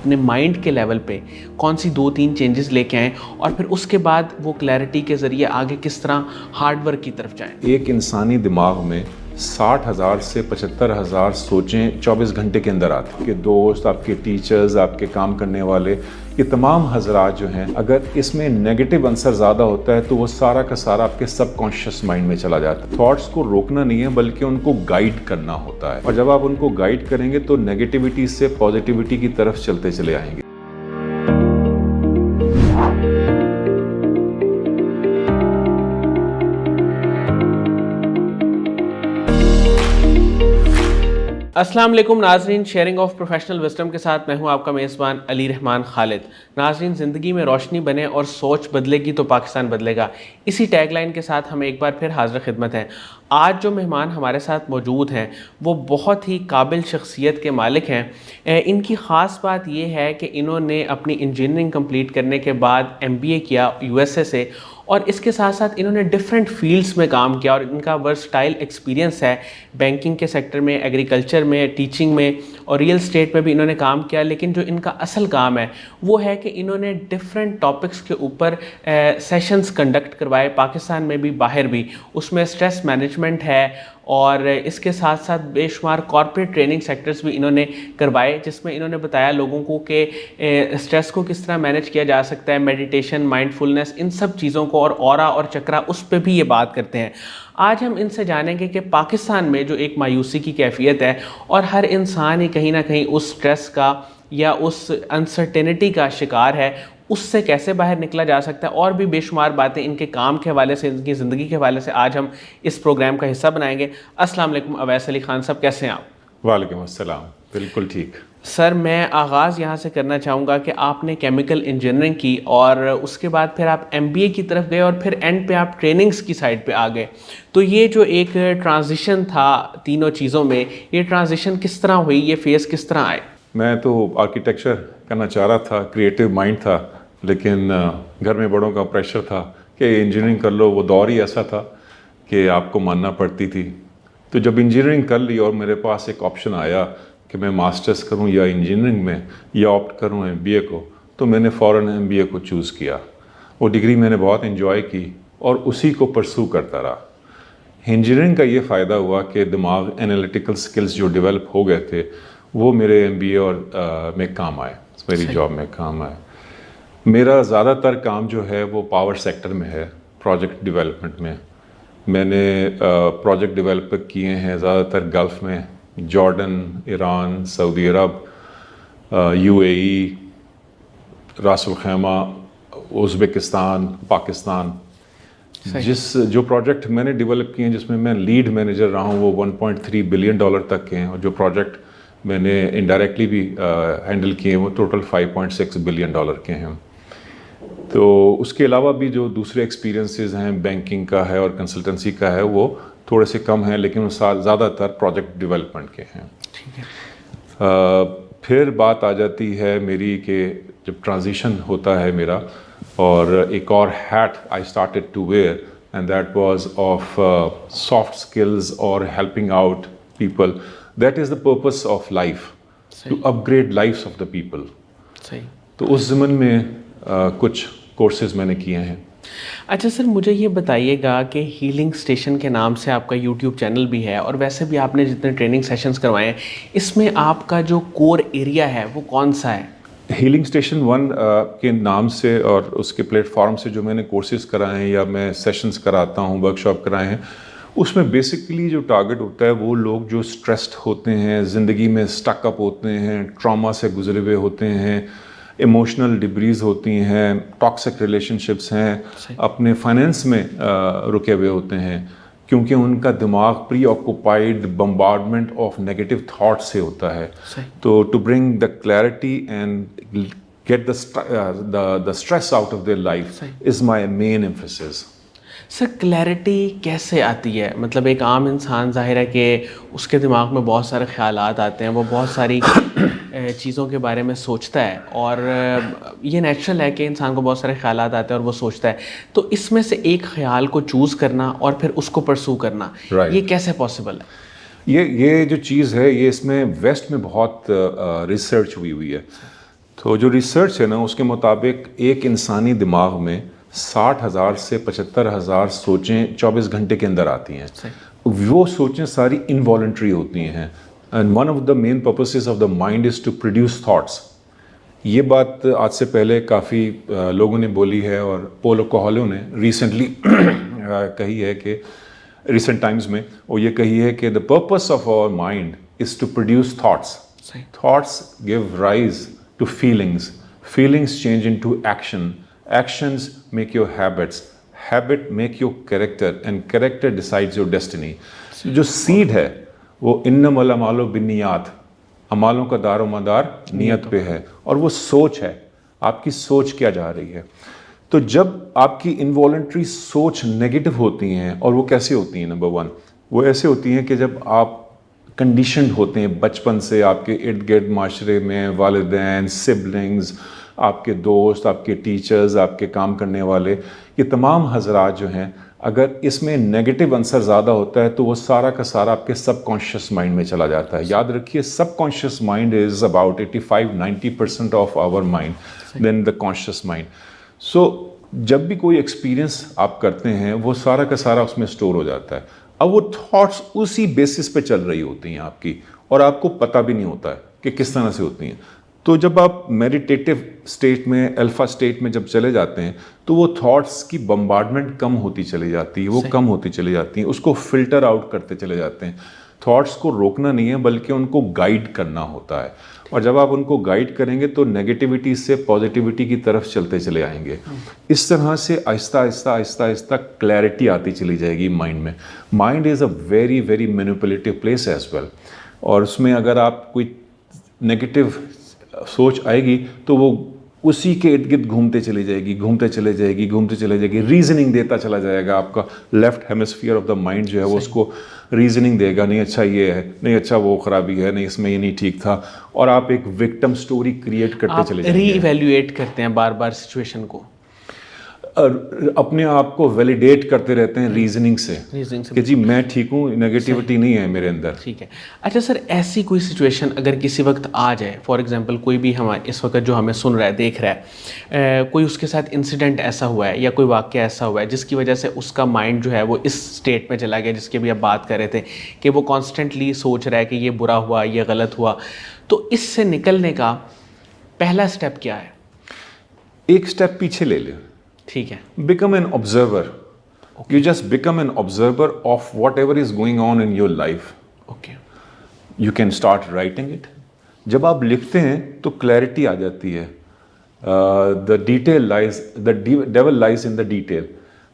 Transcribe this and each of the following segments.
اپنے مائنڈ کے لیول پہ کون سی 2-3 چینجز لے کے آئیں اور پھر اس کے بعد وہ کلیئرٹی کے ذریعے آگے کس طرح ہارڈ ورک کی طرف جائیں؟ ایک انسانی دماغ میں 60,000 سے 75,000 سوچیں 24 گھنٹے کے اندر آتی ہیں. آپ کے دوست، آپ کے ٹیچرز، آپ کے کام کرنے والے، یہ تمام حضرات جو ہیں، اگر اس میں نیگیٹو عنصر زیادہ ہوتا ہے تو وہ سارا کا سارا آپ کے سب کانشیس مائنڈ میں چلا جاتا ہے. تھاٹس کو روکنا نہیں ہے بلکہ ان کو گائیڈ کرنا ہوتا ہے، اور جب آپ ان کو گائیڈ کریں گے تو نیگیٹیوٹی سے پازیٹیوٹی کی طرف چلتے چلے آئیں گے. السلام علیکم ناظرین، شیئرنگ آف پروفیشنل وزڈم کے ساتھ میں ہوں آپ کا میزبان علی رحمان خالد. ناظرین، زندگی میں روشنی بنے اور سوچ بدلے گی تو پاکستان بدلے گا، اسی ٹیگ لائن کے ساتھ ہم ایک بار پھر حاضر خدمت ہیں. آج جو مہمان ہمارے ساتھ موجود ہیں وہ بہت ہی قابل شخصیت کے مالک ہیں. ان کی خاص بات یہ ہے کہ انہوں نے اپنی انجینئرنگ کمپلیٹ کرنے کے بعد MBA کیا USA سے، اور اس کے ساتھ ساتھ انہوں نے ڈفرینٹ فیلڈس میں کام کیا، اور ان کا ورسٹائل ایکسپیرینس ہے. بینکنگ کے سیکٹر میں، ایگریکلچر میں، ٹیچنگ میں اور ریئل اسٹیٹ میں بھی انہوں نے کام کیا. لیکن جو ان کا اصل کام ہے وہ ہے کہ انہوں نے ڈفرینٹ ٹاپکس کے اوپر سیشنز کنڈکٹ کروائے، پاکستان میں بھی باہر بھی. اس میں اسٹریس مینجمنٹ ہے، اور اس کے ساتھ ساتھ بے شمار کارپوریٹ ٹریننگ سیکٹرز بھی انہوں نے کروائے، جس میں انہوں نے بتایا لوگوں کو کہ اسٹریس کو کس طرح مینیج کیا جا سکتا ہے، میڈیٹیشن، مائنڈ فلنس، ان سب چیزوں کو، اور اورا اور چکرا اس پہ بھی یہ بات کرتے ہیں. آج ہم ان سے جانیں گے کہ پاکستان میں جو ایک مایوسی کی کیفیت ہے، اور ہر انسان ہی کہیں نہ کہیں اس اسٹریس کا یا اس انسرٹینٹی کا شکار ہے، اس سے کیسے باہر نکلا جا سکتا ہے، اور بھی بے شمار باتیں ان کے کام کے حوالے سے، ان کی زندگی کے حوالے سے آج ہم اس پروگرام کا حصہ بنائیں گے. السلام علیکم اویس علی خان صاحب، کیسے ہیں آپ؟ وعلیکم السلام، بالکل ٹھیک. سر، میں آغاز یہاں سے کرنا چاہوں گا کہ آپ نے کیمیکل انجینئرنگ کی، اور اس کے بعد پھر آپ MBA کی طرف گئے، اور پھر اینڈ پہ آپ ٹریننگز کی سائڈ پہ آ گئے. تو یہ جو ایک ٹرانزیشن تھا تینوں چیزوں میں، یہ ٹرانزیشن کس طرح ہوئی، یہ فیز کس طرح آئے؟ میں تو آرکیٹیکچر کرنا چاہ رہا تھا، کریٹیو مائنڈ تھا، لیکن گھر میں بڑوں کا پریشر تھا کہ انجینئرنگ کر لو. وہ دور ہی ایسا تھا کہ آپ کو ماننا پڑتی تھی. تو جب انجینئرنگ کر لی اور میرے پاس ایک آپشن آیا کہ میں ماسٹرز کروں یا انجینئرنگ میں، یا آپٹ کروں MBA کو، تو میں نے فوراً MBA کو چوز کیا. وہ ڈگری میں نے بہت انجوائے کی اور اسی کو پرسو کرتا رہا. انجینئرنگ کا یہ فائدہ ہوا کہ دماغ انالیٹیکل سکلز جو ڈیولپ ہو گئے تھے وہ میرے MBA اور میں کام آئے، میری جاب میں کام آئے. میرا زیادہ تر کام جو ہے وہ پاور سیکٹر میں ہے، پروجیکٹ ڈیولپمنٹ میں. میں نے پروجیکٹ ڈیولپ کیے ہیں زیادہ تر گلف میں، جارڈن، ایران، سعودی عرب، UAE، Ras Al Khaimah, Uzbekistan, Pakistan. جو پروجیکٹ میں نے ڈیولپ کیے ہیں، جس میں میں لیڈ مینیجر رہا ہوں، وہ $1.3 بلین تک کے ہیں، اور جو پروجیکٹ میں نے انڈائریکٹلی بھی ہینڈل کیے ہیں وہ ٹوٹل $5.6 بلین کے ہیں. تو اس کے علاوہ بھی جو دوسرے ایکسپیرینسز ہیں، بینکنگ کا ہے اور کنسلٹنسی کا ہے، وہ تھوڑے سے کم ہیں، لیکن وہ زیادہ تر پروجیکٹ ڈیولپمنٹ کے ہیں. پھر بات آ جاتی ہے میری کہ جب ٹرانزیشن ہوتا ہے میرا، اور ایک اور hat I started to wear, and that was of soft skills اور helping out people. That is the purpose of life, to upgrade lives of the people. تو اس ضمن میں کچھ کورسز میں نے کیے ہیں. اچھا سر، مجھے یہ بتائیے گا کہ ہیلنگ اسٹیشن کے نام سے آپ کا YouTube چینل بھی ہے، اور ویسے بھی آپ نے جتنے ٹریننگ سیشنز کروائے ہیں، اس میں آپ کا جو کور ایریا ہے وہ کون سا ہے؟ ہیلنگ اسٹیشن 1 کے نام سے اور اس کے پلیٹ فارم سے جو میں نے کورسز کرائے ہیں یا میں سیشنز کراتا ہوں، ورک شاپ کرائے ہیں، اس میں بیسکلی جو ٹارگٹ ہوتا ہے وہ لوگ جو اسٹریسڈ ہوتے ہیں، زندگی میں اسٹک اپ ہوتے ہیں، ٹراما سے گزرے ہوئے ہوتے ہیں، ایموشنل ڈبریز ہوتی ہیں، ٹاکسک ریلیشن شپس ہیں، اپنے فائنینس میں رکے ہوئے ہوتے ہیں، کیونکہ ان کا دماغ preoccupied bombardment of negative thought سے ہوتا ہے. تو to bring the clarity and get the stress out of their life is my main emphasis. Sir, clarity کیسے آتی ہے؟ مطلب ایک عام انسان ظاہر ہے کہ اس کے دماغ میں بہت سارے خیالات آتے ہیں، وہ بہت ساری چیزوں کے بارے میں سوچتا ہے، اور یہ نیچرل ہے کہ انسان کو بہت سارے خیالات آتے ہیں اور وہ سوچتا ہے. تو اس میں سے ایک خیال کو چوز کرنا اور پھر اس کو پرسو کرنا، یہ کیسے پاسبل ہے؟ یہ جو چیز ہے، یہ اس میں ویسٹ میں بہت ریسرچ ہوئی ہے. تو جو ریسرچ ہے نا اس کے مطابق ایک انسانی دماغ میں 60,000 سے 75,000 سوچیں 24 گھنٹے کے اندر آتی ہیں. وہ سوچیں ساری انوالنٹری ہوتی ہیں. And one of the main purposes of the mind is to produce thoughts. یہ بات آج سے پہلے کافی لوگوں نے بولی ہے اور پولو کوہلو نے ریسنٹلی کہی ہے کہ ریسنٹ ٹائمز میں وہ یہ کہی ہے کہ the purpose of our mind is to produce thoughts. Thoughts give rise to feelings, feelings change in to action, actions make your habits, habit make your character and character decides your destiny. جو said ہے وہ انما الاعمال بالنیات, اعمالوں کا دار و مدار نیت پہ ہے, اور وہ سوچ ہے, آپ کی سوچ کیا جا رہی ہے. تو جب آپ کی انوالنٹری سوچ نیگیٹو ہوتی ہیں, اور وہ کیسے ہوتی ہیں؟ نمبر 1 وہ ایسے ہوتی ہیں کہ جب آپ کنڈیشنڈ ہوتے ہیں بچپن سے, آپ کے ارد گرد معاشرے میں والدین, سبلنگز, آپ کے دوست, آپ کے ٹیچرز, آپ کے کام کرنے والے, یہ تمام حضرات جو ہیں, اگر اس میں نیگیٹو عنصر زیادہ ہوتا ہے تو وہ سارا کا سارا آپ کے سب کانشیس مائنڈ میں چلا جاتا ہے. یاد رکھیے subconscious mind is about 85-90% of our mind than the conscious mind. So جب بھی کوئی ایکسپیرینس آپ کرتے ہیں وہ سارا کا سارا اس میں اسٹور ہو جاتا ہے. اب وہ تھاٹس اسی بیسس پہ چل رہی ہوتی ہیں آپ کی, اور آپ کو پتہ بھی نہیں ہوتا ہے کہ کس طرح سے ہوتی ہیں. تو جب آپ میڈیٹیٹیو اسٹیٹ میں, الفا اسٹیٹ میں جب چلے جاتے ہیں تو وہ تھاٹس کی بمبارڈمنٹ کم ہوتی چلی جاتی ہے, وہ کم ہوتی چلی جاتی ہیں, اس کو فلٹر آؤٹ کرتے چلے جاتے ہیں. تھاٹس کو روکنا نہیں ہے بلکہ ان کو گائیڈ کرنا ہوتا ہے, اور جب آپ ان کو گائیڈ کریں گے تو نیگیٹیوٹی سے پازیٹیوٹی کی طرف چلتے چلے آئیں گے. اس طرح سے آہستہ آہستہ آہستہ آہستہ کلیئرٹی آتی چلی جائے گی مائنڈ میں. Mind is a very very manipulative place as well, اور اس میں اگر آپ کوئی نیگیٹو سوچ آئے گی تو وہ اسی کے ارد گرد گھومتے چلی جائے گی, گھومتے چلے جائے گی, گھومتے چلے جائے گی. ریزننگ دیتا چلا جائے گا, آپ کا left hemisphere of the mind جو ہے وہ اس کو ریزننگ دے گا, نہیں اچھا یہ ہے, نہیں اچھا وہ خرابی ہے, نہیں اس میں یہ نہیں ٹھیک تھا, اور آپ ایک وکٹم سٹوری کریٹ کرتے چلے جائیں گے. ری ایویلیویٹ کرتے ہیں بار بار سچویشن کو, اپنے آپ کو ویلیڈیٹ کرتے رہتے ہیں ریزننگ سے کہ جی میں ٹھیک ہوں, نیگیٹیوٹی نہیں ہے میرے اندر. ٹھیک ہے. اچھا سر, ایسی کوئی سچویشن اگر کسی وقت آ جائے, فار ایگزامپل کوئی بھی ہمارے اس وقت جو ہمیں سن رہا ہے, دیکھ رہا ہے, کوئی اس کے ساتھ انسیڈنٹ ایسا ہوا ہے یا کوئی واقعہ ایسا ہوا ہے جس کی وجہ سے اس کا مائنڈ جو ہے وہ اس اسٹیٹ میں چلا گیا, جس کی بھی آپ بات کر رہے تھے کہ وہ کانسٹنٹلی سوچ رہا ہے کہ یہ برا ہوا, یہ غلط ہوا, تو اس سے نکلنے کا پہلا اسٹیپ کیا ہے؟ ایک اسٹیپ پیچھے لے لیں. ٹھیک ہے. Become an observer. You just become an observer of whatever is going on in your life. Okay. You can start writing it. جب آپ لکھتے ہیں تو کلیئرٹی آ جاتی ہے. The devil lies in the detail.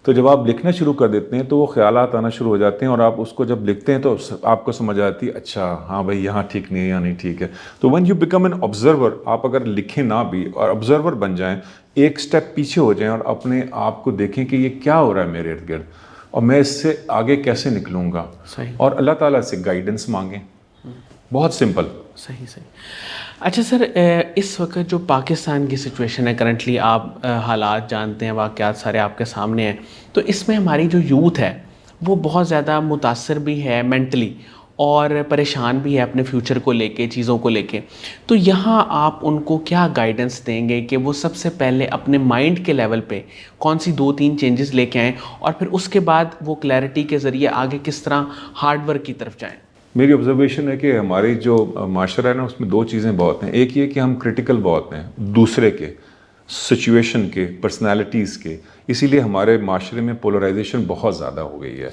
تو جب آپ لکھنا شروع کر دیتے ہیں تو وہ خیالات آنا شروع ہو جاتے ہیں, اور آپ اس کو جب لکھتے ہیں تو آپ کو سمجھ آتی ہے اچھا ہاں بھائی یہاں ٹھیک نہیں ہے, یہاں نہیں ٹھیک ہے. تو when you become an observer, آپ اگر لکھیں نہ بھی اور observer بن جائیں, ایک سٹیپ پیچھے ہو جائیں اور اپنے آپ کو دیکھیں کہ یہ کیا ہو رہا ہے میرے ارد گرد, اور میں اس سے آگے کیسے نکلوں گا, اور اللہ تعالیٰ سے گائیڈنس مانگیں. بہت سمپل. صحیح. اچھا سر, اس وقت جو پاکستان کی سچویشن ہے کرنٹلی, آپ حالات جانتے ہیں, واقعات سارے آپ کے سامنے ہیں, تو اس میں ہماری جو یوتھ ہے وہ بہت زیادہ متاثر بھی ہے مینٹلی, اور پریشان بھی ہے اپنے فیوچر کو لے کے, چیزوں کو لے کے. تو یہاں آپ ان کو کیا گائیڈنس دیں گے کہ وہ سب سے پہلے اپنے مائنڈ کے لیول پہ کون سی 2-3 چینجز لے کے آئیں, اور پھر اس کے بعد وہ کلیئرٹی کے ذریعے آگے کس طرح ہارڈ ورک کی طرف جائیں؟ میری آبزرویشن ہے کہ ہماری جو معاشرہ ہے نا اس میں 2 چیزیں بہت ہیں. ایک یہ کہ ہم کرٹیکل بہت ہیں دوسرے کے, سچویشن کے, پرسنالٹیز کے, اسی لیے ہمارے معاشرے میں پولرائزیشن بہت زیادہ ہو گئی ہے.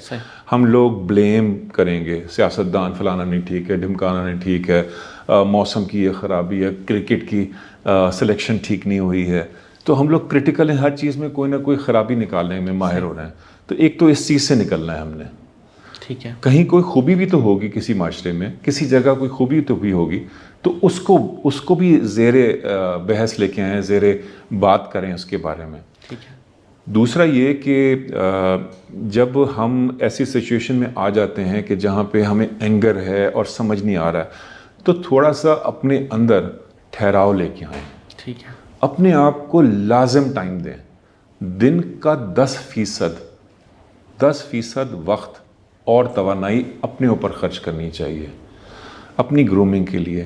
ہم لوگ بلیم کریں گے, سیاستدان فلانا نہیں ٹھیک ہے, ڈھمکانا نہیں ٹھیک ہے, موسم کی یہ خرابی ہے, کرکٹ کی سلیکشن ٹھیک نہیں ہوئی ہے. تو ہم لوگ کرٹیکل ہیں, ہر چیز میں کوئی نہ کوئی خرابی نکالنے میں ماہر ہو رہے ہیں. تو ایک تو اس چیز سے نکلنا ہے ہم نے. ٹھیک ہے. کہیں کوئی خوبی بھی تو ہوگی کسی معاشرے میں, کسی جگہ کوئی خوبی تو بھی ہوگی, تو اس کو بھی زیر بحث لے کے آئیں, زیر بات کریں اس کے بارے میں. ٹھیک ہے. دوسرا یہ کہ جب ہم ایسی سچویشن میں آ جاتے ہیں کہ جہاں پہ ہمیں اینگر ہے اور سمجھ نہیں آ رہا ہے, تو تھوڑا سا اپنے اندر ٹھہراؤ لے کے آئیں. ٹھیک ہے. اپنے آپ کو لازم ٹائم دیں. دن کا 10% وقت اور توانائی اپنے اوپر خرچ کرنی چاہیے, اپنی گرومنگ کے لیے.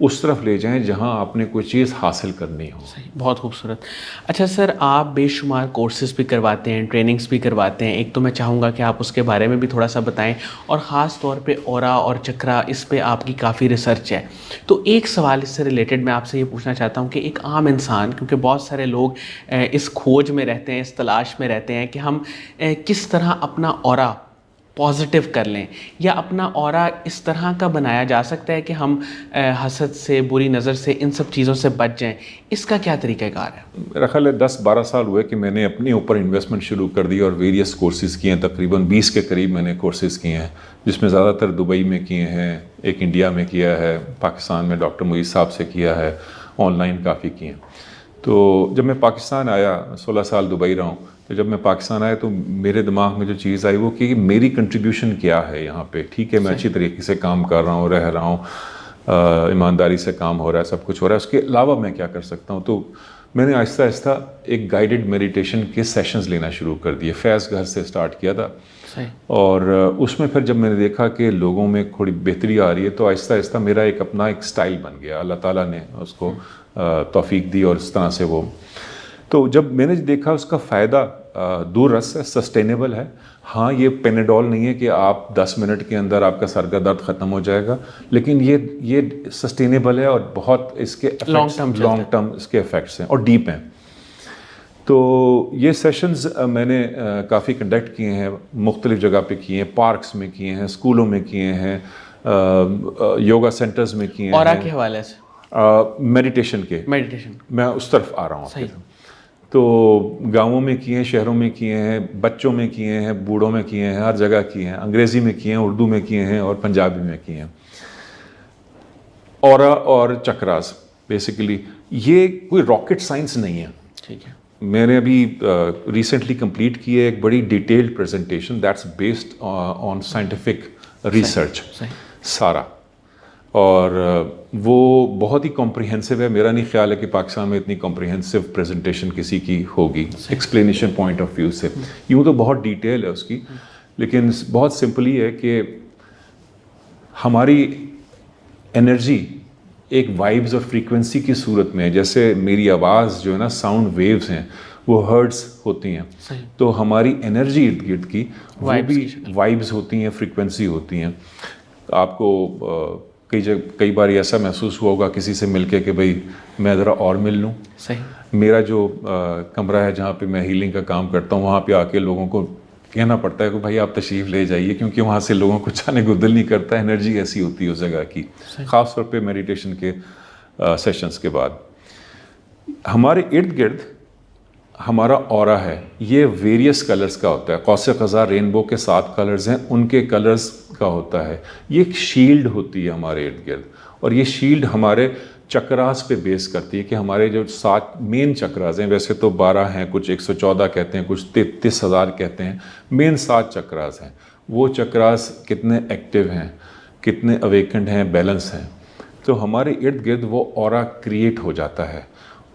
اس طرف لے جائیں جہاں آپ نے کوئی چیز حاصل کرنی ہو. صحیح, بہت خوبصورت. اچھا سر, آپ بے شمار کورسز بھی کرواتے ہیں, ٹریننگز بھی کرواتے ہیں. ایک تو میں چاہوں گا کہ آپ اس کے بارے میں بھی تھوڑا سا بتائیں, اور خاص طور پہ اورا اور چکرا, اس پہ آپ کی کافی ریسرچ ہے. تو ایک سوال اس سے ریلیٹڈ میں آپ سے یہ پوچھنا چاہتا ہوں کہ ایک عام انسان, کیونکہ بہت سارے لوگ اس کھوج میں رہتے ہیں, اس تلاش میں رہتے ہیں کہ ہم کس طرح اپنا اورا پازیٹیو کر لیں, یا اپنا اورا اس طرح کا بنایا جا سکتا ہے کہ ہم حسد سے, بری نظر سے, ان سب چیزوں سے بچ جائیں. اس کا کیا طریقہ کار ہے؟ میرا خیال ہے 10-12 سال ہوئے کہ میں نے اپنے اوپر انویسٹمنٹ شروع کر دی اور ویریس کورسز کیے ہیں. تقریباً 20 کے قریب میں نے کورسز کیے ہیں, جس میں زیادہ تر دبئی میں کیے ہیں, ایک انڈیا میں کیا ہے, پاکستان میں ڈاکٹر معیز صاحب سے کیا ہے, آن لائن کافی کیے ہیں. تو جب میں پاکستان آیا, 16 سال دبئی رہا ہوں, تو جب میں پاکستان آیا تو میرے دماغ میں جو چیز آئی وہ کہ میری کنٹریبیوشن کیا ہے یہاں پہ. ٹھیک ہے, میں اچھی طریقے سے کام کر رہا ہوں, رہ رہا ہوں, ایمانداری سے کام ہو رہا ہے, سب کچھ ہو رہا ہے, اس کے علاوہ میں کیا کر سکتا ہوں. تو میں نے آہستہ آہستہ ایک گائیڈڈ میڈیٹیشن کے سیشنز لینا شروع کر دیے. فیض گھر سے سٹارٹ کیا تھا, اور اس میں پھر جب میں نے دیکھا کہ لوگوں میں تھوڑی بہتری آ رہی ہے تو آہستہ آہستہ میرا ایک اپنا ایک سٹائل بن گیا. اللہ تعالیٰ نے اس کو توفیق دی, اور اس طرح سے وہ, تو جب میں نے دیکھا اس کا فائدہ دور رس ہے, سسٹینیبل ہے. ہاں, یہ پینیڈول نہیں ہے کہ آپ 10 منٹ کے اندر آپ کا سر کا درد ختم ہو جائے گا, لیکن یہ سسٹینیبل ہے, اور بہت اس کے لانگ ٹرم اس کے افیکٹس ہیں اور ڈیپ ہیں. تو یہ سیشنز میں نے کافی کنڈکٹ کیے ہیں, مختلف جگہ پہ کیے ہیں, پارکس میں کیے ہیں, اسکولوں میں کیے ہیں, یوگا سینٹرز میں کیے ہیں. اورا کے حوالے سے میڈیٹیشن میں اس طرف آ رہا ہوں. تو گاؤں میں کیے ہیں, شہروں میں کیے ہیں, بچوں میں کیے ہیں, بوڑھوں میں کیے ہیں, ہر جگہ کیے ہیں, انگریزی میں کیے ہیں, اردو میں کیے ہیں, اور پنجابی میں کیے ہیں. اورا اور چکراز بیسیکلی یہ کوئی راکٹ سائنس نہیں ہے. ٹھیک ہے, میں نے ابھی ریسنٹلی کمپلیٹ کی ہے ایک بڑی detailed presentation that's based on scientific research سارا, اور وہ بہت ہی کمپریہنسو ہے. میرا نہیں خیال ہے کہ پاکستان میں اتنی کمپریہنسو پریزنٹیشن کسی کی ہوگی ایکسپلینیشن پوائنٹ آف ویو سے. یوں تو بہت ڈیٹیل ہے اس کی, لیکن بہت سمپلی ہے کہ ہماری انرجی ایک وائبز اور فریکوینسی کی صورت میں ہے. جیسے میری آواز جو ہے نا, ساؤنڈ ویوز ہیں, وہ ہرٹز ہوتی ہیں. تو ہماری انرجی ارد گرد کی وہ بھی وائبز ہوتی ہیں, فریکوینسی ہوتی ہیں. آپ کو کئی بار ایسا محسوس ہوا ہوگا کسی سے مل کے کہ بھئی میں ذرا اور مل لوں. میرا جو کمرہ ہے جہاں پہ میں ہیلنگ کا کام کرتا ہوں, وہاں پہ آ کے لوگوں کو کہنا پڑتا ہے کہ بھائی آپ تشریف لے جائیے, کیونکہ وہاں سے لوگوں کو جانے کو دل نہیں کرتا. انرجی ایسی ہوتی ہے اس جگہ کی, خاص طور پہ میڈیٹیشن کے سیشنز کے بعد. ہمارے ارد گرد ہمارا اورا ہے, یہ ویریس کلرز کا ہوتا ہے. قوس قزح رینبو کے 7 کلرز ہیں, ان کے کلرز کا ہوتا ہے. یہ ایک شیلڈ ہوتی ہے ہمارے ارد گرد, اور یہ شیلڈ ہمارے چکراز پہ بیس کرتی ہے کہ ہمارے جو 7 مین چکراز ہیں, ویسے تو 12 ہیں, کچھ 114 کہتے ہیں, کچھ 33,000 کہتے ہیں, مین 7 چکراز ہیں. وہ چکراز کتنے ایکٹیو ہیں, کتنے اویکنڈ ہیں, بیلنس ہیں. تو ہمارے ارد گرد وہ اورا کریٹ ہو جاتا ہے,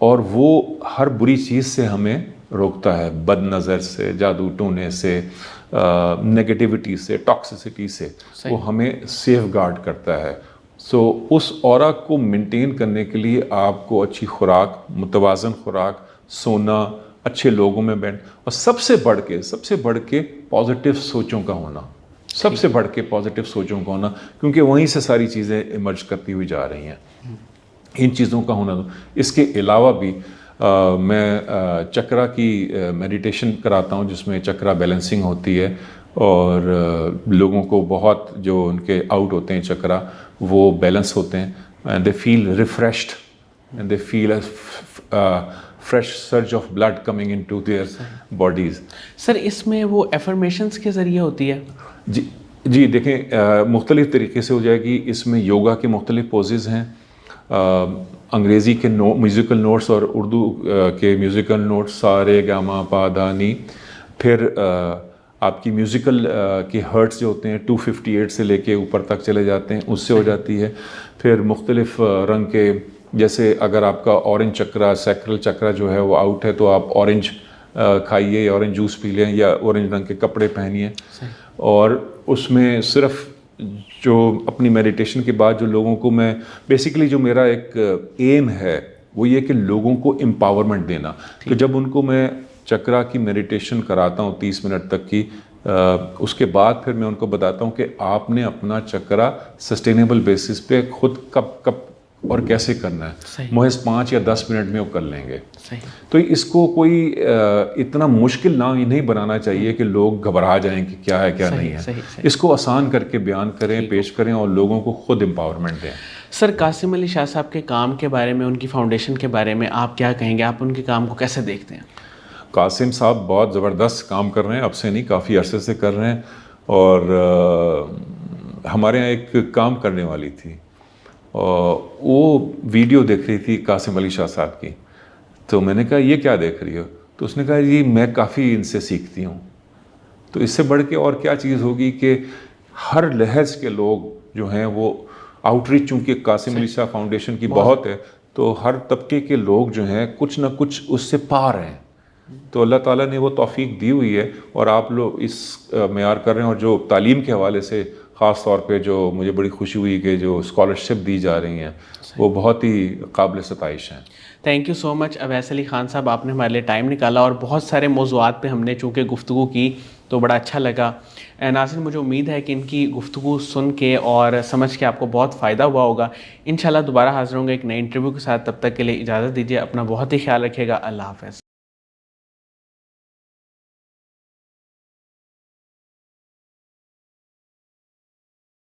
اور وہ ہر بری چیز سے ہمیں روکتا ہے, بد نظر سے, جادو ٹونے سے, نیگیٹیوٹی سے, ٹاکسیسٹی سے. وہ ہمیں سیف گارڈ کرتا ہے. سو اس اورا کو مینٹین کرنے کے لیے آپ کو اچھی خوراک, متوازن خوراک, سونا, اچھے لوگوں میں بیٹھ, اور سب سے بڑھ کے پازیٹیو سوچوں کا ہونا, سب سے بڑھ کے پازیٹیو سوچوں کا ہونا, کیونکہ وہیں سے ساری چیزیں ایمرج کرتی ہوئی جا رہی ہیں. ان چیزوں کا ہونا. اس کے علاوہ بھی میں چکرا کی میڈیٹیشن کراتا ہوں, جس میں چکرا بیلنسنگ ہوتی ہے, اور لوگوں کو بہت جو ان کے آؤٹ ہوتے ہیں چکرا, وہ بیلنس ہوتے ہیں, and they feel refreshed, and they feel fresh surge of blood coming into their bodies. Sir اس میں وہ ایفرمیشنس کے ذریعے ہوتی ہے؟ جی دیکھیں, مختلف طریقے سے ہو جائے گی. اس میں یوگا کے مختلف پوزز ہیں, انگریزی کے میوزیکل نوٹس اور اردو کے میوزیکل نوٹس, سارے گاما پا دھا نی. پھر آپ کی میوزیکل کے ہرٹس جو ہوتے ہیں 258 سے لے کے اوپر تک چلے جاتے ہیں, اس سے ہو جاتی ہے. پھر مختلف رنگ کے, جیسے اگر آپ کا اورنج چکرا, سیکرل چکرا جو ہے وہ آؤٹ ہے, تو آپ اورنج کھائیے, اورنج جوس پی لیں, یا اورنج رنگ کے کپڑے پہنیے. اور اس میں صرف جو اپنی میڈیٹیشن کے بعد جو لوگوں کو میں بیسیکلی جو میرا ایک ایم ہے وہ یہ کہ لوگوں کو امپاورمنٹ دینا. تو جب ان کو میں چکرا کی میڈیٹیشن کراتا ہوں 30 منٹ تک کی، اس کے بعد پھر میں ان کو بتاتا ہوں کہ آپ نے اپنا چکرا سسٹینیبل بیسس پہ خود کب اور کیسے کرنا ہے. محض 5 یا 10 منٹ میں وہ کر لیں گے. تو اس کو کوئی اتنا مشکل نہیں بنانا چاہیے کہ لوگ گھبرا جائیں کہ کیا ہے کیا نہیں ہے. اس کو آسان کر کے بیان کریں، پیش کریں اور لوگوں کو خود امپاورمنٹ دیں. سر، قاسم علی شاہ صاحب کے کام کے بارے میں، ان کی فاؤنڈیشن کے بارے میں آپ کیا کہیں گے؟ آپ ان کے کام کو کیسے دیکھتے ہیں؟ قاسم صاحب بہت زبردست کام کر رہے ہیں، اب سے نہیں کافی عرصے سے کر رہے ہیں. اور ہمارے یہاں ایک کام کرنے والی تھی، وہ ویڈیو دیکھ رہی تھی قاسم علی شاہ صاحب کی. تو میں نے کہا یہ کیا دیکھ رہی ہو؟ تو اس نے کہا جی میں کافی ان سے سیکھتی ہوں. تو اس سے بڑھ کے اور کیا چیز ہوگی کہ ہر لحاظ کے لوگ جو ہیں وہ آؤٹ ریچ، چونکہ قاسم علی شاہ فاؤنڈیشن کی بہت ہے، تو ہر طبقے کے لوگ جو ہیں کچھ نہ کچھ اس سے پار ہیں. تو اللہ تعالیٰ نے وہ توفیق دی ہوئی ہے اور آپ لوگ اس معیار کر رہے ہیں. اور جو تعلیم کے حوالے سے خاص طور پہ جو مجھے بڑی خوشی ہوئی کہ جو اسکالرشپ دی جا رہی ہیں وہ بہت ہی قابل ستائش ہیں. تھینک یو سو مچ اویس علی خان صاحب، آپ نے ہمارے لیے ٹائم نکالا اور بہت سارے موضوعات پہ ہم نے چونکہ گفتگو کی تو بڑا اچھا لگا. ناظرین، مجھے امید ہے کہ ان کی گفتگو سن کے اور سمجھ کے آپ کو بہت فائدہ ہوا ہوگا. انشاءاللہ دوبارہ حاضر ہوں گے ایک نئے انٹرویو کے ساتھ. تب تک کے لیے اجازت دیجیے، اپنا بہت ہی خیال رکھیے گا. اللہ حافظ.